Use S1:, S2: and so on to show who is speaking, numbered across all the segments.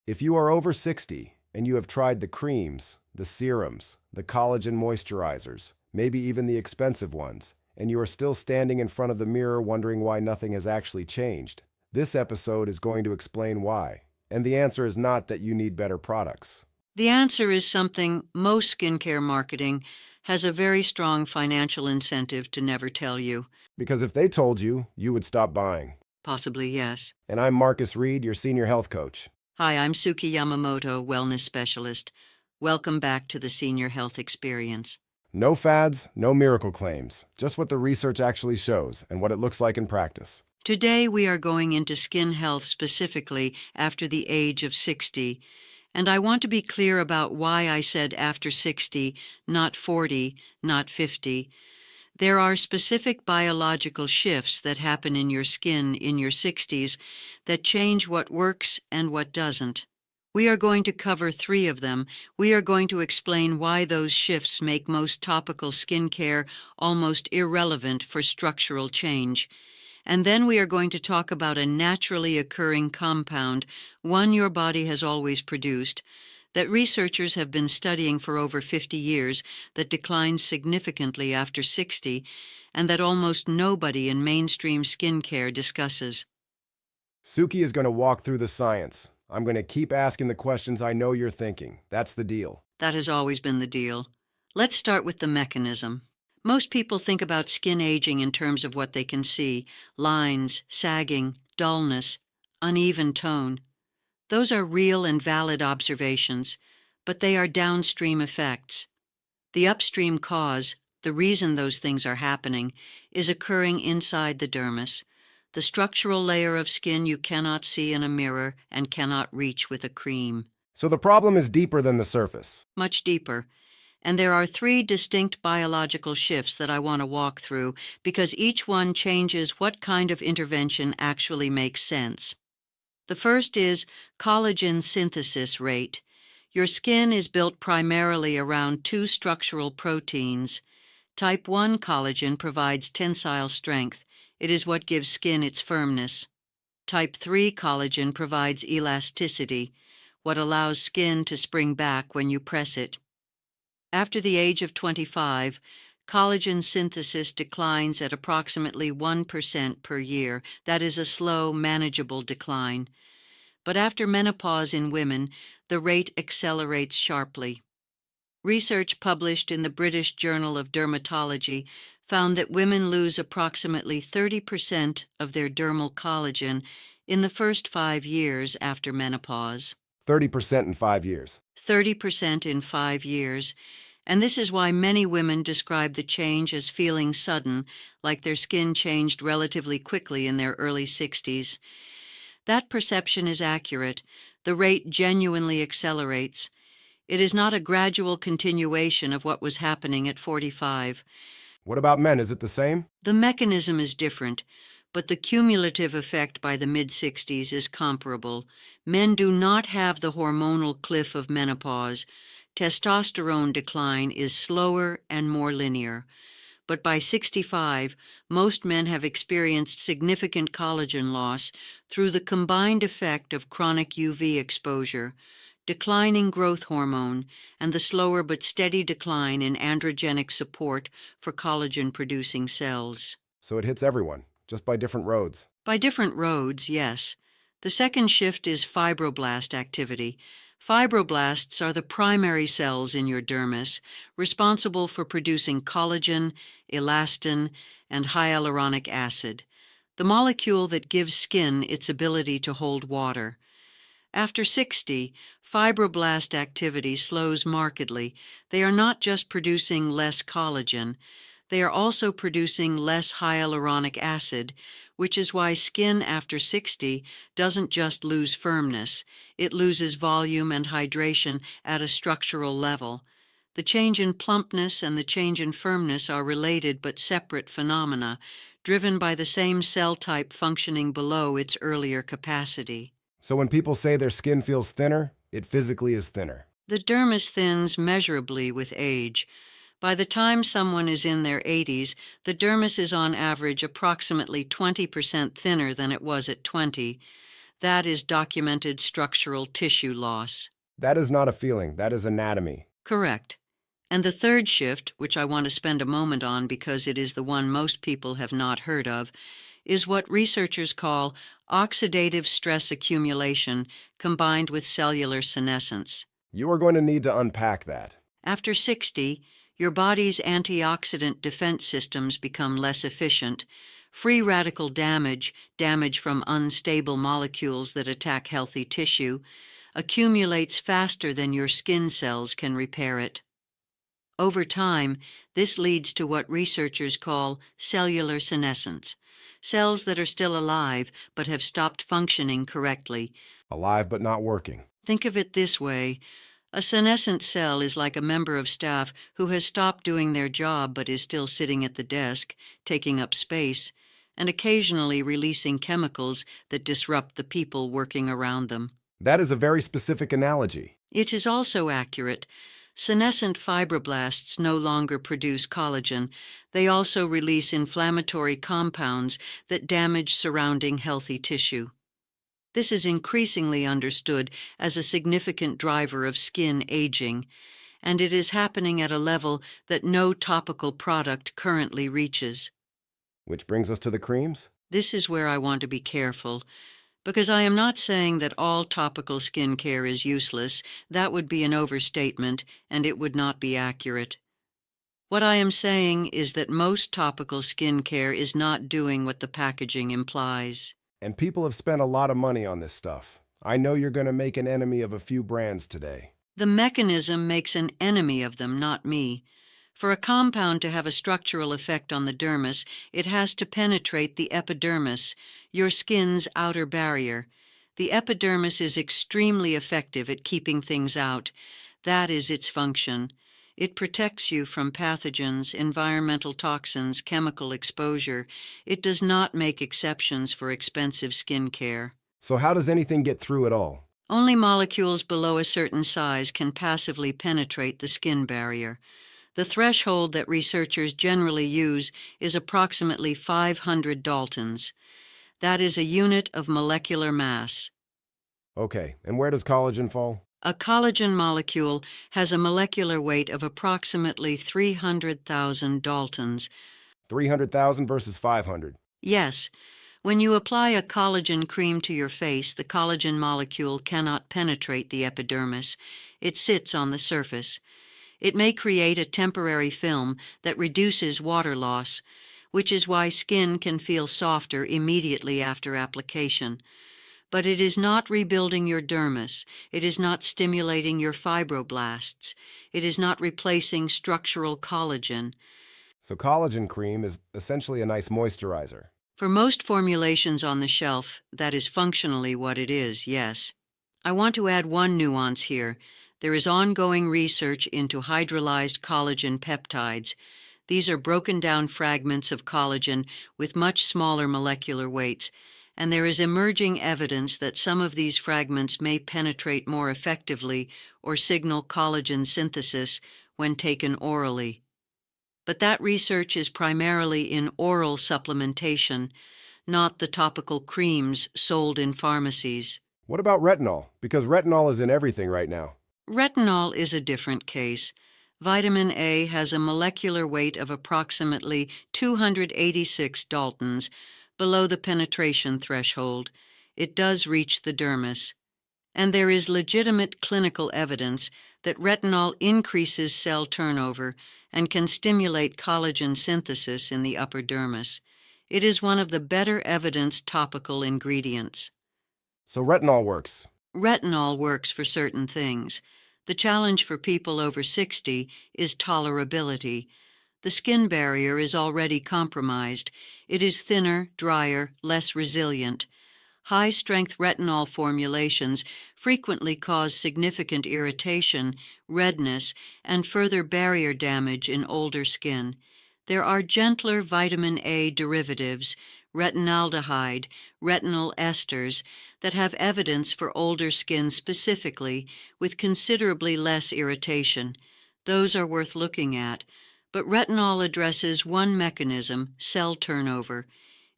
S1: If you are over 60 and you have tried the creams, the serums, the collagen moisturizers, maybe even the expensive ones, and you are still standing in front of the mirror wondering why nothing has actually changed, this episode is going to explain why. And the answer is not that you need better products.
S2: The answer is something most skincare marketing has a very strong financial incentive to never tell you.
S1: Because if they told you, you would stop buying.
S2: Possibly, yes.
S1: And I'm Marcus Reid, your senior health coach.
S2: Hi, I'm Suki Yamamoto, wellness specialist. Welcome back to the Senior Health Experience.
S1: No fads, no miracle claims, just what the research actually shows and what it looks like in practice.
S2: Today we are going into skin health specifically after the age of 60. And I want to be clear about why I said after 60, not 40, not 50. There are specific biological shifts that happen in your skin in your 60s that change what works and what doesn't. We are going to cover 3 of them. We are going to explain why those shifts make most topical skincare almost irrelevant for structural change. And then we are going to talk about a naturally occurring compound, one your body has always produced, that researchers have been studying for over 50 years, that declines significantly after 60, and that almost nobody in mainstream skincare discusses.
S1: Suki is going to walk through the science. I'm going to keep asking the questions I know you're thinking. That's the deal.
S2: That has always been the deal. Let's start with the mechanism. Most people think about skin aging in terms of what they can see: lines, sagging, dullness, uneven tone. Those are real and valid observations, but they are downstream effects. The upstream cause, the reason those things are happening, is occurring inside the dermis, the structural layer of skin you cannot see in a mirror and cannot reach with a cream.
S1: So the problem is deeper than the surface.
S2: Much deeper. And there are 3 distinct biological shifts that I want to walk through because each one changes what kind of intervention actually makes sense. The first is collagen synthesis rate. Your skin is built primarily around 2 structural proteins. Type 1 collagen provides tensile strength. It is what gives skin its firmness. Type 3 collagen provides elasticity, what allows skin to spring back when you press it. After the age of 25, collagen synthesis declines at approximately 1% per year. That is a slow, manageable decline. But after menopause in women, the rate accelerates sharply. Research published in the British Journal of Dermatology found that women lose approximately 30% of their dermal collagen in the first 5 years after menopause.
S1: 30% in 5 years.
S2: 30% in 5 years, and this is why many women describe the change as feeling sudden, like their skin changed relatively quickly in their early 60s. That perception is accurate. The rate genuinely accelerates. It is not a gradual continuation of what was happening at 45.
S1: What about men? Is it the same?
S2: The mechanism is different, but the cumulative effect by the mid-60s is comparable. Men do not have the hormonal cliff of menopause. Testosterone decline is slower and more linear. But by 65, most men have experienced significant collagen loss through the combined effect of chronic UV exposure, declining growth hormone, and the slower but steady decline in androgenic support for collagen-producing cells.
S1: So it hits everyone, just by different roads.
S2: By different roads, yes. The second shift is fibroblast activity. Fibroblasts are the primary cells in your dermis, responsible for producing collagen, elastin, and hyaluronic acid, the molecule that gives skin its ability to hold water. After 60, fibroblast activity slows markedly. They are not just producing less collagen, they are also producing less hyaluronic acid, which is why skin after 60 doesn't just lose firmness, it loses volume and hydration at a structural level. The change in plumpness and the change in firmness are related but separate phenomena, driven by the same cell type functioning below its earlier capacity.
S1: So when people say their skin feels thinner, it physically is thinner.
S2: The dermis thins measurably with age. By the time someone is in their 80s, the dermis is on average approximately 20% thinner than it was at 20. That is documented structural tissue loss.
S1: That is not a feeling, that is anatomy.
S2: Correct. And the third shift, which I want to spend a moment on because it is the one most people have not heard of, is what researchers call oxidative stress accumulation combined with cellular senescence.
S1: You are going to need to unpack that.
S2: After 60, your body's antioxidant defense systems become less efficient. Free radical damage from unstable molecules that attack healthy tissue, accumulates faster than your skin cells can repair it. Over time, this leads to what researchers call cellular senescence, cells that are still alive but have stopped functioning correctly.
S1: Alive but not working.
S2: Think of it this way. A senescent cell is like a member of staff who has stopped doing their job but is still sitting at the desk, taking up space, and occasionally releasing chemicals that disrupt the people working around them.
S1: That is a very specific analogy.
S2: It is also accurate. Senescent fibroblasts no longer produce collagen. They also release inflammatory compounds that damage surrounding healthy tissue. This is increasingly understood as a significant driver of skin aging, and it is happening at a level that no topical product currently reaches.
S1: Which brings us to the creams?
S2: This is where I want to be careful, because I am not saying that all topical skincare is useless. That would be an overstatement, and it would not be accurate. What I am saying is that most topical skincare is not doing what the packaging implies.
S1: And people have spent a lot of money on this stuff. I know you're going to make an enemy of a few brands today.
S2: The mechanism makes an enemy of them, not me. For a compound to have a structural effect on the dermis, it has to penetrate the epidermis, your skin's outer barrier. The epidermis is extremely effective at keeping things out. That is its function. It protects you from pathogens, environmental toxins, chemical exposure. It does not make exceptions for expensive skin care.
S1: So how does anything get through at all?
S2: Only molecules below a certain size can passively penetrate the skin barrier. The threshold that researchers generally use is approximately 500 Daltons. That is a unit of molecular mass.
S1: Okay, and where does collagen fall?
S2: A collagen molecule has a molecular weight of approximately 300,000 Daltons.
S1: 300,000 versus 500.
S2: Yes. When you apply a collagen cream to your face, the collagen molecule cannot penetrate the epidermis. It sits on the surface. It may create a temporary film that reduces water loss, which is why skin can feel softer immediately after application. But it is not rebuilding your dermis. It is not stimulating your fibroblasts. It is not replacing structural collagen.
S1: So collagen cream is essentially a nice moisturizer.
S2: For most formulations on the shelf, that is functionally what it is, yes. I want to add one nuance here. There is ongoing research into hydrolyzed collagen peptides. These are broken down fragments of collagen with much smaller molecular weights, and there is emerging evidence that some of these fragments may penetrate more effectively or signal collagen synthesis when taken orally. But that research is primarily in oral supplementation, not the topical creams sold in pharmacies.
S1: What about retinol? Because retinol is in everything right now.
S2: Retinol is a different case. Vitamin A has a molecular weight of approximately 286 Daltons, below the penetration threshold. It does reach the dermis. And there is legitimate clinical evidence that retinol increases cell turnover and can stimulate collagen synthesis in the upper dermis. It is one of the better evidenced topical ingredients.
S1: So retinol works.
S2: Retinol works for certain things. The challenge for people over 60 is tolerability. The skin barrier is already compromised. It is thinner, drier, less resilient. High-strength retinol formulations frequently cause significant irritation, redness, and further barrier damage in older skin. There are gentler vitamin A derivatives, retinaldehyde, retinol esters, that have evidence for older skin specifically, with considerably less irritation. Those are worth looking at. But retinol addresses one mechanism, cell turnover.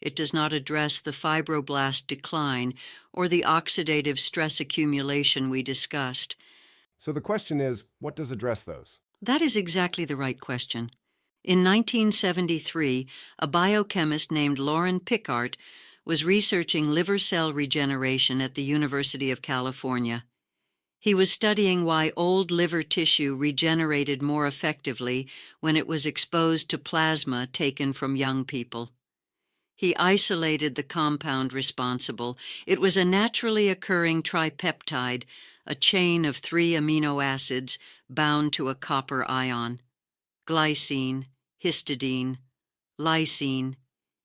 S2: It does not address the fibroblast decline or the oxidative stress accumulation we discussed.
S1: So the question is, what does address those?
S2: That is exactly the right question. In 1973, a biochemist named Lauren Pickart was researching liver cell regeneration at the University of California. He was studying why old liver tissue regenerated more effectively when it was exposed to plasma taken from young people. He isolated the compound responsible. It was a naturally occurring tripeptide, a chain of 3 amino acids bound to a copper ion. Glycine, histidine, lysine.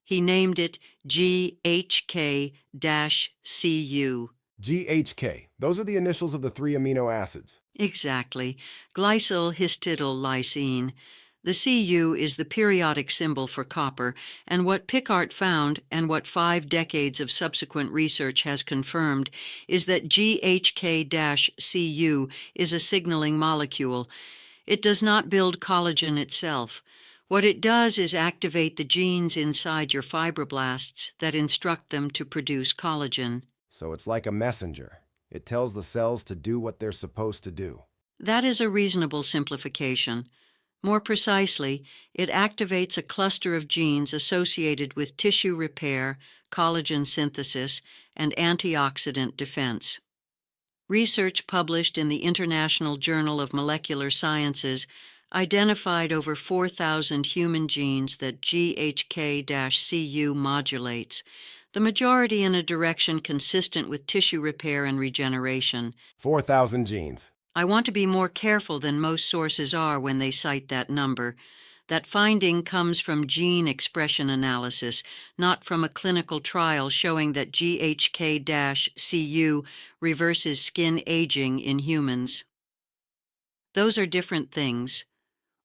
S2: He named it GHK-Cu.
S1: GHK. Those are the initials of the 3 amino acids.
S2: Exactly. Glycylhistidylysine. The Cu is the periodic symbol for copper, and what Pickart found, and what 5 decades of subsequent research has confirmed, is that GHK-Cu is a signaling molecule. It does not build collagen itself. What it does is activate the genes inside your fibroblasts that instruct them to produce collagen.
S1: So it's like a messenger. It tells the cells to do what they're supposed to do.
S2: That is a reasonable simplification. More precisely, it activates a cluster of genes associated with tissue repair, collagen synthesis, and antioxidant defense. Research published in the International Journal of Molecular Sciences identified over 4,000 human genes that GHK-Cu modulates, the majority in a direction consistent with tissue repair and regeneration.
S1: 4,000 genes.
S2: I want to be more careful than most sources are when they cite that number. That finding comes from gene expression analysis, not from a clinical trial showing that GHK-Cu reverses skin aging in humans. Those are different things.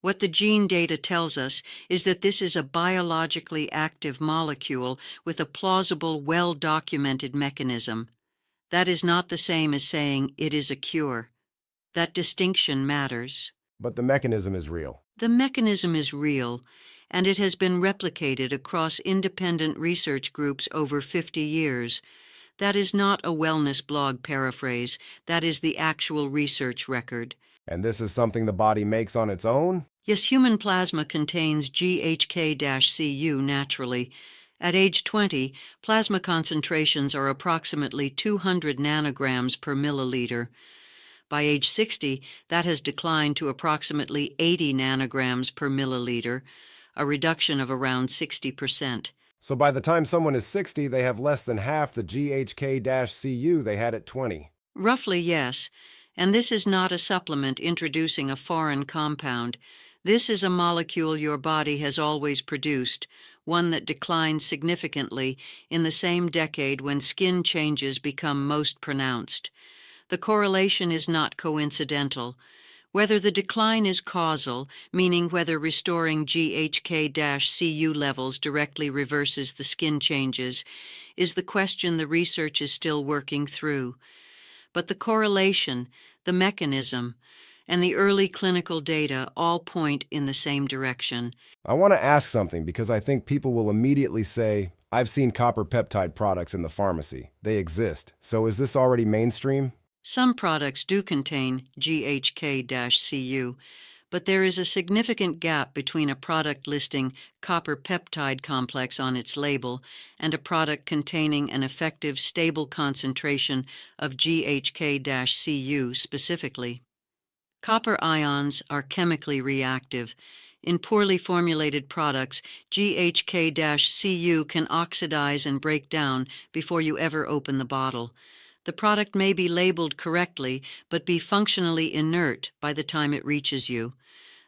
S2: What the gene data tells us is that this is a biologically active molecule with a plausible, well-documented mechanism. That is not the same as saying it is a cure. That distinction matters.
S1: But the mechanism is real.
S2: The mechanism is real, and it has been replicated across independent research groups over 50 years. That is not a wellness blog paraphrase. That is the actual research record.
S1: And this is something the body makes on its own?
S2: Yes, human plasma contains GHK-Cu naturally. At age 20, plasma concentrations are approximately 200 nanograms per milliliter. By age 60, that has declined to approximately 80 nanograms per milliliter, a reduction of around 60%.
S1: So by the time someone is 60, they have less than half the GHK-Cu they had at 20.
S2: Roughly, yes. And this is not a supplement introducing a foreign compound. This is a molecule your body has always produced, one that declines significantly in the same decade when skin changes become most pronounced. The correlation is not coincidental. Whether the decline is causal, meaning whether restoring GHK-Cu levels directly reverses the skin changes, is the question the research is still working through. But the correlation, the mechanism, and the early clinical data all point in the same direction.
S1: I want to ask something because I think people will immediately say, I've seen copper peptide products in the pharmacy. They exist. So is this already mainstream?
S2: Some products do contain GHK-Cu, but there is a significant gap between a product listing copper peptide complex on its label and a product containing an effective stable concentration of GHK-Cu specifically. Copper ions are chemically reactive. In poorly formulated products, GHK-Cu can oxidize and break down before you ever open the bottle. The product may be labeled correctly, but be functionally inert by the time it reaches you.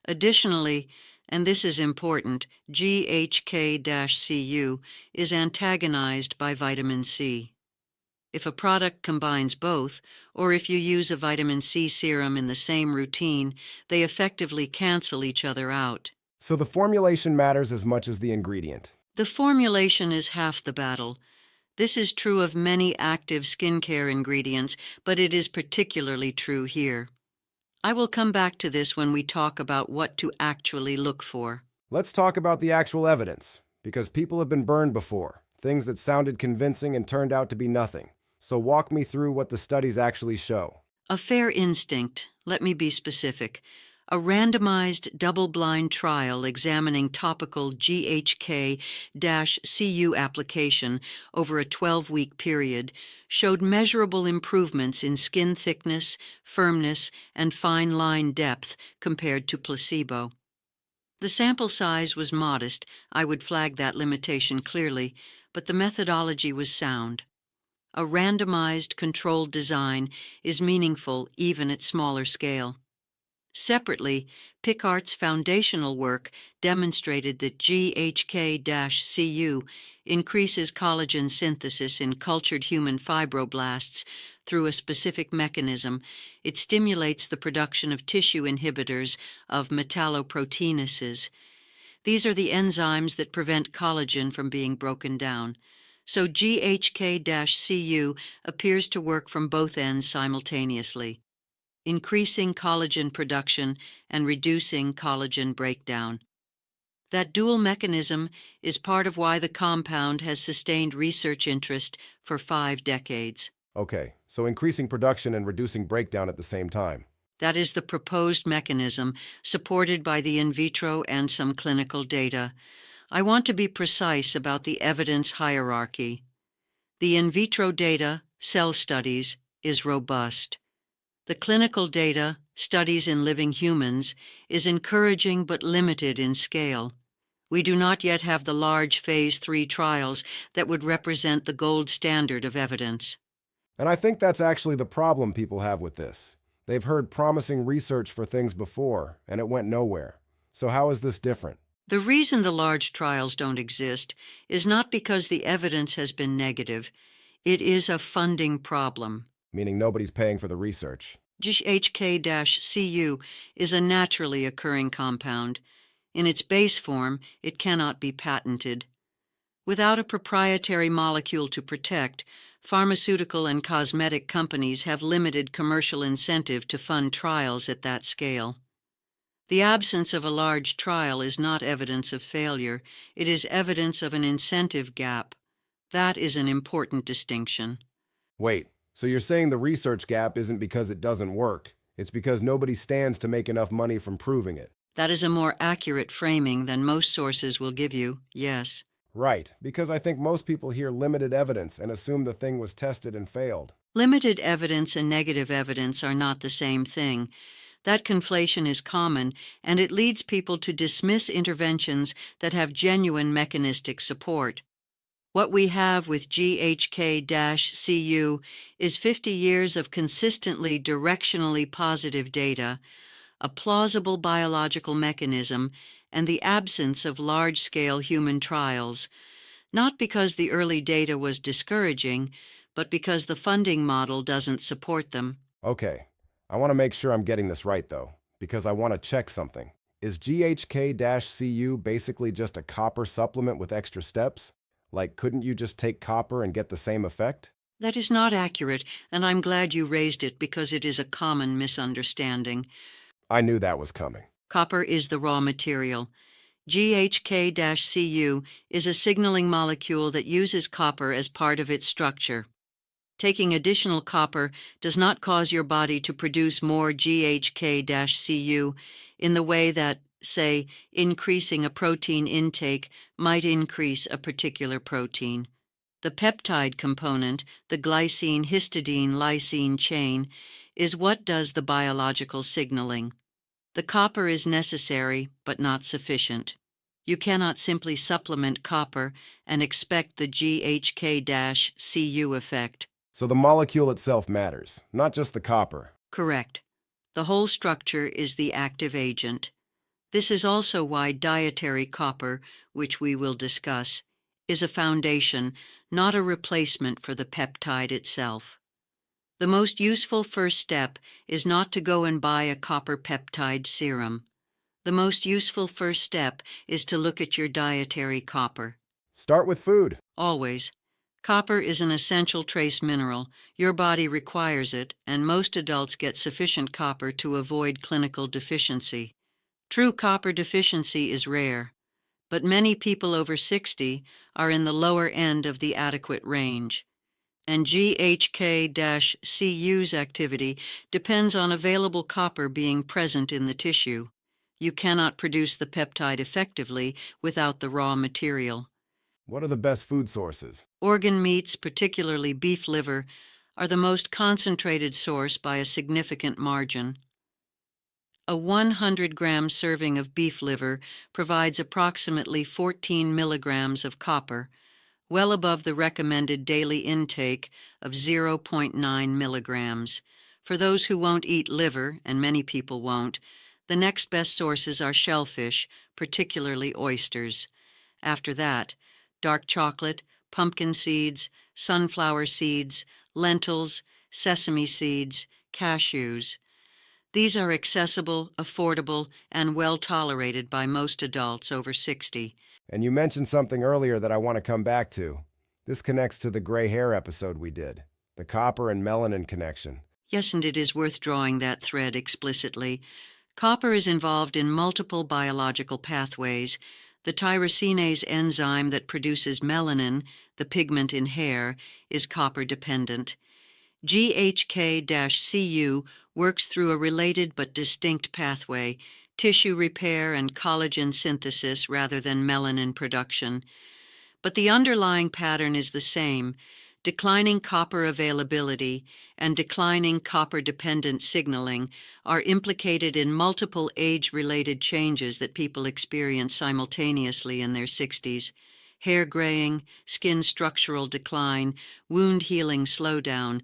S2: Additionally, and this is important, GHK-Cu is antagonized by vitamin C. If a product combines both, or if you use a vitamin C serum in the same routine, they effectively cancel each other out.
S1: So the formulation matters as much as the ingredient.
S2: The formulation is half the battle. This is true of many active skincare ingredients, but it is particularly true here. I will come back to this when we talk about what to actually look for.
S1: Let's talk about the actual evidence, because people have been burned before, things that sounded convincing and turned out to be nothing. So walk me through what the studies actually show.
S2: A fair instinct. Let me be specific. A randomized double-blind trial examining topical GHK-Cu application over a 12-week period showed measurable improvements in skin thickness, firmness, and fine line depth compared to placebo. The sample size was modest, I would flag that limitation clearly, but the methodology was sound. A randomized, controlled design is meaningful even at smaller scale. Separately, Picart's foundational work demonstrated that GHK-Cu increases collagen synthesis in cultured human fibroblasts through a specific mechanism. It stimulates the production of tissue inhibitors of metalloproteinases. These are the enzymes that prevent collagen from being broken down. So GHK-Cu appears to work from both ends simultaneously, increasing collagen production and reducing collagen breakdown. That dual mechanism is part of why the compound has sustained research interest for 5 decades.
S1: Okay, so increasing production and reducing breakdown at the same time.
S2: That is the proposed mechanism, supported by the in vitro and some clinical data. I want to be precise about the evidence hierarchy. The in vitro data, cell studies, is robust. The clinical data, studies in living humans, is encouraging but limited in scale. We do not yet have the large Phase 3 trials that would represent the gold standard of evidence.
S1: And I think that's actually the problem people have with this. They've heard promising research for things before, and it went nowhere. So how is this different?
S2: The reason the large trials don't exist is not because the evidence has been negative. It is a funding problem.
S1: Meaning nobody's paying for the research.
S2: GHK-Cu is a naturally occurring compound. In its base form, it cannot be patented. Without a proprietary molecule to protect, pharmaceutical and cosmetic companies have limited commercial incentive to fund trials at that scale. The absence of a large trial is not evidence of failure. It is evidence of an incentive gap. That is an important distinction.
S1: Wait, so you're saying the research gap isn't because it doesn't work. It's because nobody stands to make enough money from proving it.
S2: That is a more accurate framing than most sources will give you, yes.
S1: Right, because I think most people hear limited evidence and assume the thing was tested and failed.
S2: Limited evidence and negative evidence are not the same thing. That conflation is common, and it leads people to dismiss interventions that have genuine mechanistic support. What we have with GHK-Cu is 50 years of consistently directionally positive data, a plausible biological mechanism, and the absence of large-scale human trials, not because the early data was discouraging, but because the funding model doesn't support them.
S1: Okay, I want to make sure I'm getting this right, though, because I want to check something. Is GHK-Cu basically just a copper supplement with extra steps? Like, couldn't you just take copper and get the same effect?
S2: That is not accurate, and I'm glad you raised it because it is a common misunderstanding.
S1: I knew that was coming.
S2: Copper is the raw material. GHK-Cu is a signaling molecule that uses copper as part of its structure. Taking additional copper does not cause your body to produce more GHK-Cu in the way that, say, increasing a protein intake might increase a particular protein. The peptide component, the glycine-histidine-lysine chain, is what does the biological signaling. The copper is necessary, but not sufficient. You cannot simply supplement copper and expect the GHK-Cu effect.
S1: So the molecule itself matters, not just the copper.
S2: Correct. The whole structure is the active agent. This is also why dietary copper, which we will discuss, is a foundation, not a replacement for the peptide itself. The most useful first step is not to go and buy a copper peptide serum. The most useful first step is to look at your dietary copper.
S1: Start with food.
S2: Always. Copper is an essential trace mineral. Your body requires it, and most adults get sufficient copper to avoid clinical deficiency. True copper deficiency is rare, but many people over 60 are in the lower end of the adequate range. and GHK-Cu's activity depends on available copper being present in the tissue. You cannot produce the peptide effectively without the raw material.
S1: What are the best food sources?
S2: Organ meats, particularly beef liver, are the most concentrated source by a significant margin. A 100-gram serving of beef liver provides approximately 14 milligrams of copper, well above the recommended daily intake of 0.9 milligrams. For those who won't eat liver, and many people won't, the next best sources are shellfish, particularly oysters. After that, dark chocolate, pumpkin seeds, sunflower seeds, lentils, sesame seeds, cashews. These are accessible, affordable, and well tolerated by most adults over 60.
S1: And you mentioned something earlier that I want to come back to. This connects to the gray hair episode we did, the copper and melanin connection.
S2: Yes, and it is worth drawing that thread explicitly. Copper is involved in multiple biological pathways. The tyrosinase enzyme that produces melanin, the pigment in hair, is copper-dependent. GHK-Cu works through a related but distinct pathway, tissue repair and collagen synthesis rather than melanin production. But the underlying pattern is the same: declining copper availability and declining copper-dependent signaling are implicated in multiple age-related changes that people experience simultaneously in their 60s. Hair graying, skin structural decline, wound healing slowdown.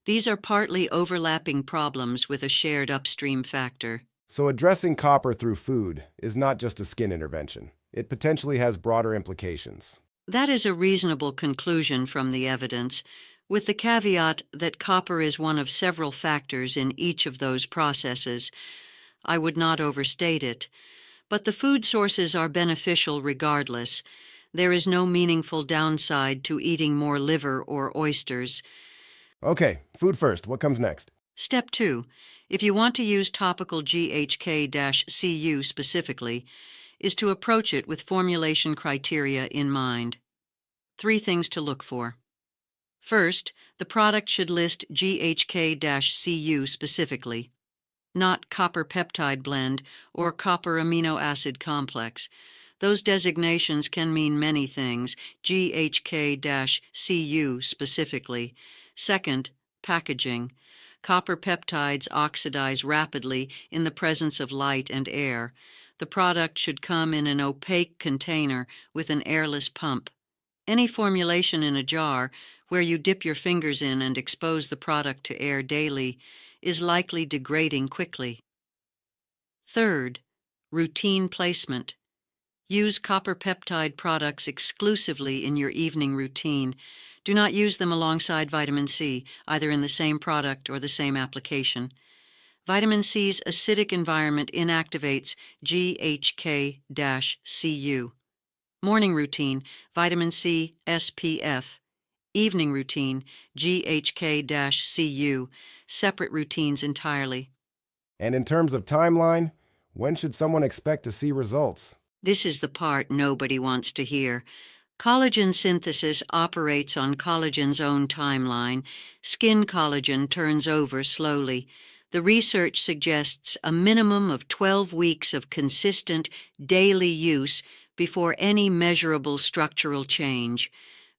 S2: These are partly overlapping problems with a shared upstream factor.
S1: So addressing copper through food is not just a skin intervention. It potentially has broader implications.
S2: That is a reasonable conclusion from the evidence, with the caveat that copper is one of several factors in each of those processes. I would not overstate it, but the food sources are beneficial regardless. There is no meaningful downside to eating more liver or oysters.
S1: Okay, food first. What comes next?
S2: Step 2. If you want to use topical GHK-Cu specifically, is to approach it with formulation criteria in mind. 3 things to look for. First, the product should list GHK-Cu specifically, not copper peptide blend or copper amino acid complex. Those designations can mean many things. GHK-Cu specifically. Second, packaging. Copper peptides oxidize rapidly in the presence of light and air. The product should come in an opaque container with an airless pump. Any formulation in a jar, where you dip your fingers in and expose the product to air daily, is likely degrading quickly. Third, routine placement. Use copper peptide products exclusively in your evening routine. Do not use them alongside vitamin C, either in the same product or the same application. Vitamin C's acidic environment inactivates GHK-Cu. Morning routine, vitamin C SPF. Evening routine, GHK-Cu. Separate routines entirely.
S1: And in terms of timeline, when should someone expect to see results?
S2: This is the part nobody wants to hear. Collagen synthesis operates on collagen's own timeline. Skin collagen turns over slowly. The research suggests a minimum of 12 weeks of consistent, daily use before any measurable structural change.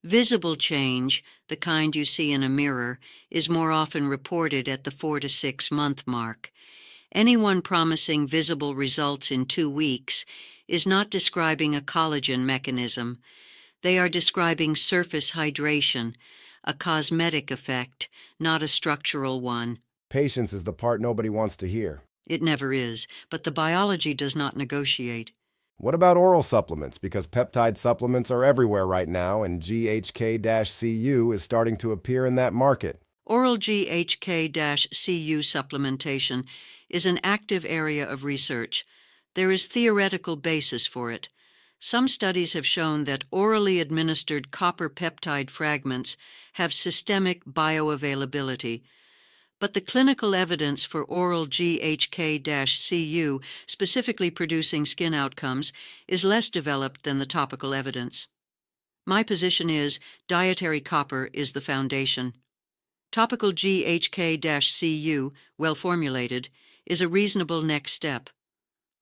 S2: Visible change, the kind you see in a mirror, is more often reported at the 4 to 6 month mark. Anyone promising visible results in 2 weeks is not describing a collagen mechanism. They are describing surface hydration, a cosmetic effect, not a structural one.
S1: Patience is the part nobody wants to hear.
S2: It never is, but the biology does not negotiate.
S1: What about oral supplements? Because peptide supplements are everywhere right now, and GHK-Cu is starting to appear in that market.
S2: Oral GHK-Cu supplementation is an active area of research. There is theoretical basis for it. Some studies have shown that orally administered copper peptide fragments have systemic bioavailability, but the clinical evidence for oral GHK-Cu specifically producing skin outcomes is less developed than the topical evidence. My position is dietary copper is the foundation. Topical GHK-Cu, well formulated, is a reasonable next step.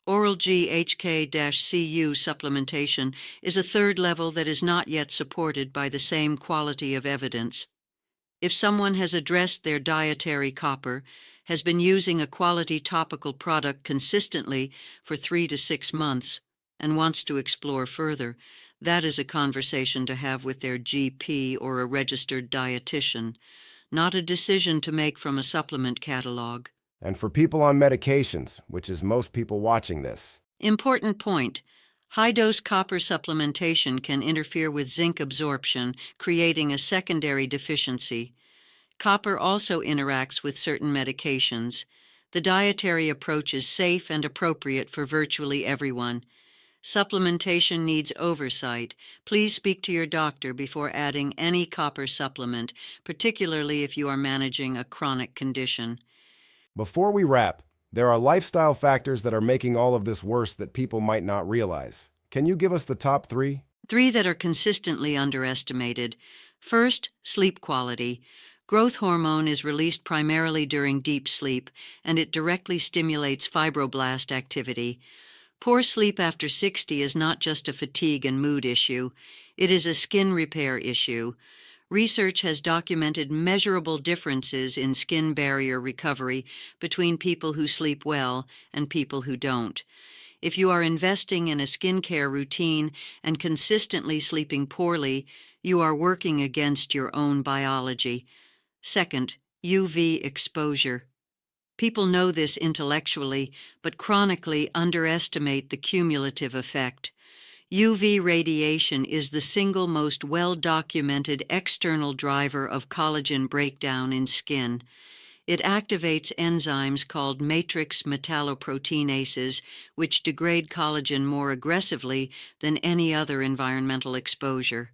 S2: Oral GHK-Cu supplementation is a third level that is not yet supported by the same quality of evidence. If someone has addressed their dietary copper, has been using a quality topical product consistently for 3 to 6 months, and wants to explore further, that is a conversation to have with their GP or a registered dietitian, not a decision to make from a supplement catalog.
S1: And for people on medications, which is most people watching this.
S2: Important point. High-dose copper supplementation can interfere with zinc absorption, creating a secondary deficiency. Copper also interacts with certain medications. The dietary approach is safe and appropriate for virtually everyone. Supplementation needs oversight. Please speak to your doctor before adding any copper supplement, particularly if you are managing a chronic condition.
S1: Before we wrap, there are lifestyle factors that are making all of this worse that people might not realize. Can you give us the top 3?
S2: 3 that are consistently underestimated. First, sleep quality. Growth hormone is released primarily during deep sleep, and it directly stimulates fibroblast activity. Poor sleep after 60 is not just a fatigue and mood issue. It is a skin repair issue. Research has documented measurable differences in skin barrier recovery between people who sleep well and people who don't. If you are investing in a skincare routine and consistently sleeping poorly, you are working against your own biology. Second, UV exposure. People know this intellectually, but chronically underestimate the cumulative effect. UV radiation is the single most well-documented external driver of collagen breakdown in skin. It activates enzymes called matrix metalloproteinases, which degrade collagen more aggressively than any other environmental exposure.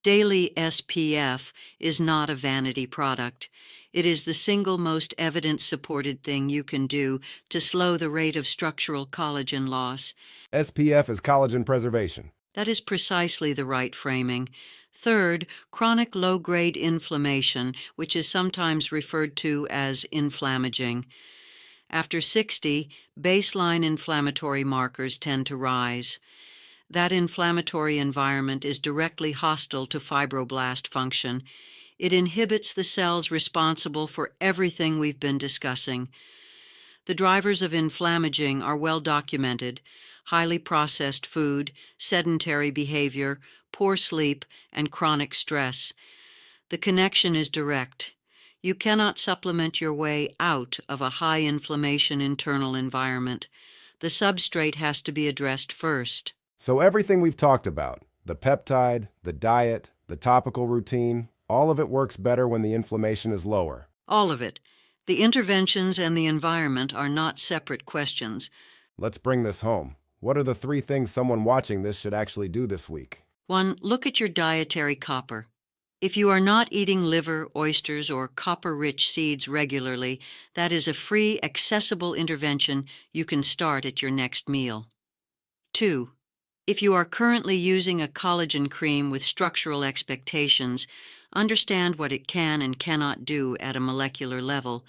S2: Daily SPF is not a vanity product. It is the single most evidence-supported thing you can do to slow the rate of structural collagen loss.
S1: SPF is collagen preservation.
S2: That is precisely the right framing. Third, chronic low-grade inflammation, which is sometimes referred to as inflammaging. After 60, baseline inflammatory markers tend to rise. That inflammatory environment is directly hostile to fibroblast function. It inhibits the cells responsible for everything we've been discussing. The drivers of inflammaging are well documented: highly processed food, sedentary behavior, poor sleep, and chronic stress. The connection is direct. You cannot supplement your way out of a high inflammation internal environment. The substrate has to be addressed first.
S1: So everything we've talked about, the peptide, the diet, the topical routine, all of it works better when the inflammation is lower.
S2: All of it. The interventions and the environment are not separate questions.
S1: Let's bring this home. What are the 3 things someone watching this should actually do this week?
S2: 1. Look at your dietary copper. If you are not eating liver, oysters, or copper-rich seeds regularly, that is a free, accessible intervention you can start at your next meal. 2. If you are currently using a collagen cream with structural expectations, understand what it can and cannot do at a molecular level.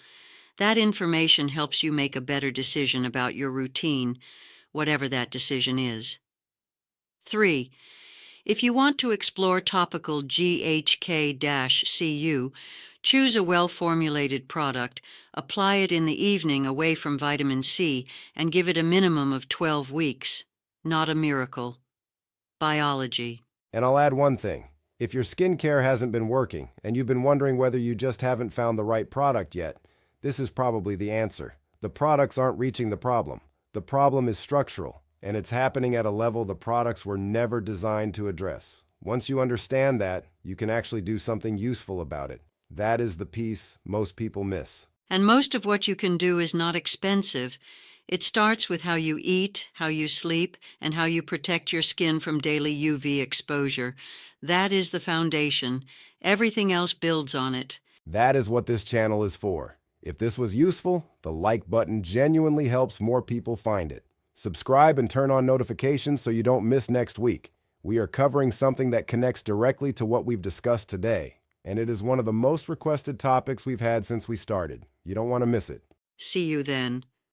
S2: That information helps you make a better decision about your routine, whatever that decision is. 3. If you want to explore topical GHK-Cu, choose a well-formulated product, apply it in the evening away from vitamin C, and give it a minimum of 12 weeks. Not a miracle. Biology.
S1: And I'll add one thing. If your skincare hasn't been working and you've been wondering whether you just haven't found the right product yet, this is probably the answer. The products aren't reaching the problem. The problem is structural, and it's happening at a level the products were never designed to address. Once you understand that, you can actually do something useful about it. That is the piece most people miss.
S2: And most of what you can do is not expensive. It starts with how you eat, how you sleep, and how you protect your skin from daily UV exposure. That is the foundation. Everything else builds on it.
S1: That is what this channel is for. If this was useful, the like button genuinely helps more people find it. Subscribe and turn on notifications so you don't miss next week. We are covering something that connects directly to what we've discussed today, and it is one of the most requested topics we've had since we started. You don't want to miss it.
S2: See you then.